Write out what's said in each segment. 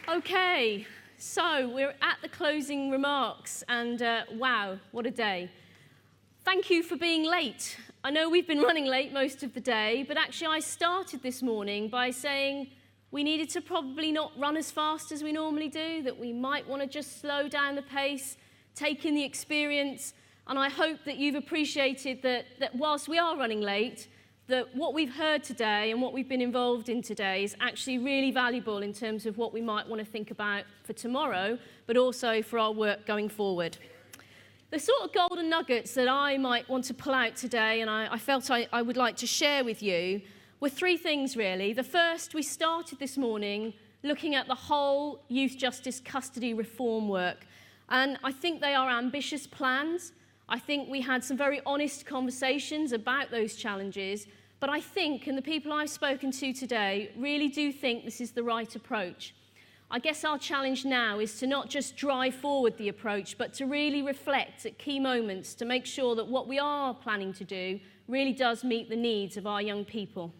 Okay, so we're at the closing remarks, and wow, what a day. Thank you for being late. I know we've been running late most of the day, but actually I started this morning by saying we needed to probably not run as fast as we normally do, that we might want to just slow down the pace, take in the experience, and I hope that you've appreciated that whilst we are running late, that what we've heard today and what we've been involved in today is actually really valuable in terms of what we might want to think about for tomorrow, but also for our work going forward. The sort of golden nuggets that I might want to pull out today, and I felt I would like to share with you, were three things really. The first, we started this morning looking at the whole youth justice custody reform work, and I think they are ambitious plans. I think we had some very honest conversations about those challenges, but I think, and the people I've spoken to today, really do think this is the right approach. I guess our challenge now is to not just drive forward the approach, but to really reflect at key moments to make sure that what we are planning to do really does meet the needs of our young people.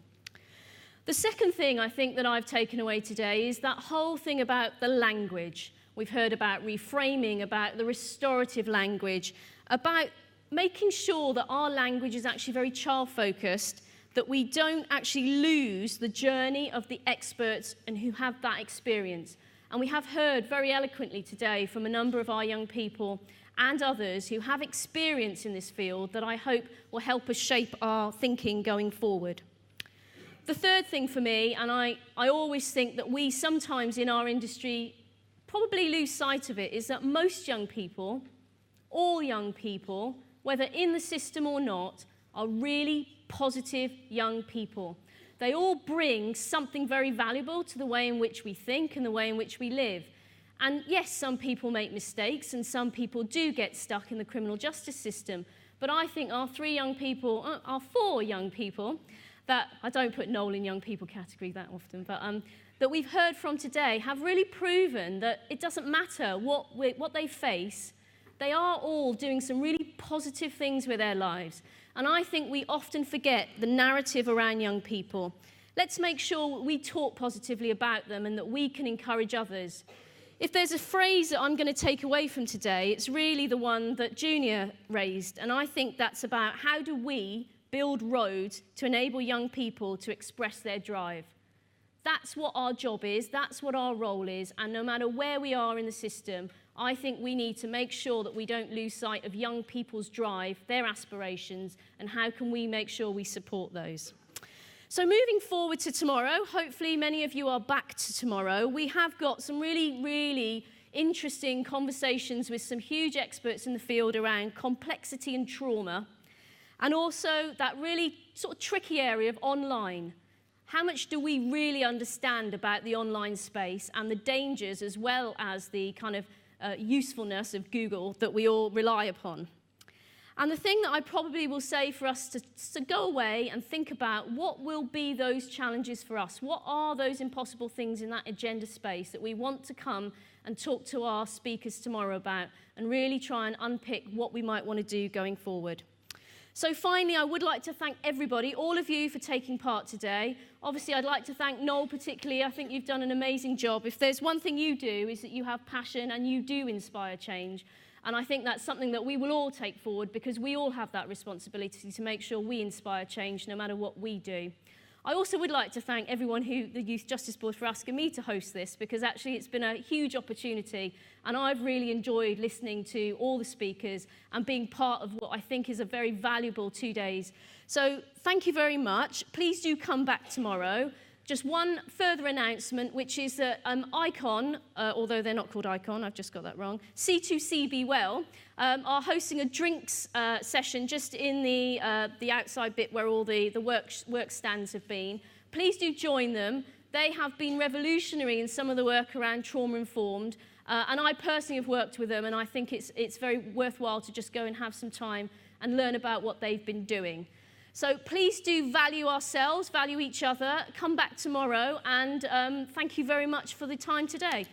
The second thing I think that I've taken away today is that whole thing about the language. We've heard about reframing, about the restorative language, about making sure that our language is actually very child-focused, that we don't actually lose the journey of the experts and who have that experience. And we have heard very eloquently today from a number of our young people and others who have experience in this field that I hope will help us shape our thinking going forward. The third thing for me, and I always think that we sometimes in our industry probably lose sight of it, is that most young people, all young people, whether in the system or not, are really positive young people. They all bring something very valuable to the way in which we think and the way in which we live. And yes, some people make mistakes and some people do get stuck in the criminal justice system. But I think our four young people, that I don't put Noel in young people category that often, but that we've heard from today have really proven that it doesn't matter what they face. They are all doing some really positive things with their lives. And I think we often forget the narrative around young people. Let's make sure we talk positively about them and that we can encourage others. If there's a phrase that I'm going to take away from today, it's really the one that Junior raised. And I think that's about how do we build roads to enable young people to express their drive. That's what our job is, that's what our role is, and no matter where we are in the system, I think we need to make sure that we don't lose sight of young people's drive, their aspirations, and how can we make sure we support those. So moving forward to tomorrow, hopefully many of you are back to tomorrow. We have got some really, really interesting conversations with some huge experts in the field around complexity and trauma, and also that really sort of tricky area of online. How much do we really understand about the online space and the dangers as well as the kind of usefulness of Google that we all rely upon? And the thing that I probably will say for us to go away and think about, what will be those challenges for us? What are those impossible things in that agenda space that we want to come and talk to our speakers tomorrow about and really try and unpick what we might want to do going forward? So finally, I would like to thank everybody, all of you, for taking part today. Obviously, I'd like to thank Noel particularly. I think you've done an amazing job. If there's one thing you do, is that you have passion and you do inspire change. And I think that's something that we will all take forward because we all have that responsibility to make sure we inspire change no matter what we do. I also would like to thank everyone the Youth Justice Board, for asking me to host this, because actually it's been a huge opportunity and I've really enjoyed listening to all the speakers and being part of what I think is a very valuable 2 days. So thank you very much. Please do come back tomorrow. Just one further announcement, which is that ICON, although they're not called ICON, I've just got that wrong, C2CB Well, are hosting a drinks session just in the outside bit where all the work stands have been. Please do join them. They have been revolutionary in some of the work around trauma-informed, and I personally have worked with them, and I think it's very worthwhile to just go and have some time and learn about what they've been doing. So please do value ourselves, value each other, come back tomorrow, and thank you very much for the time today.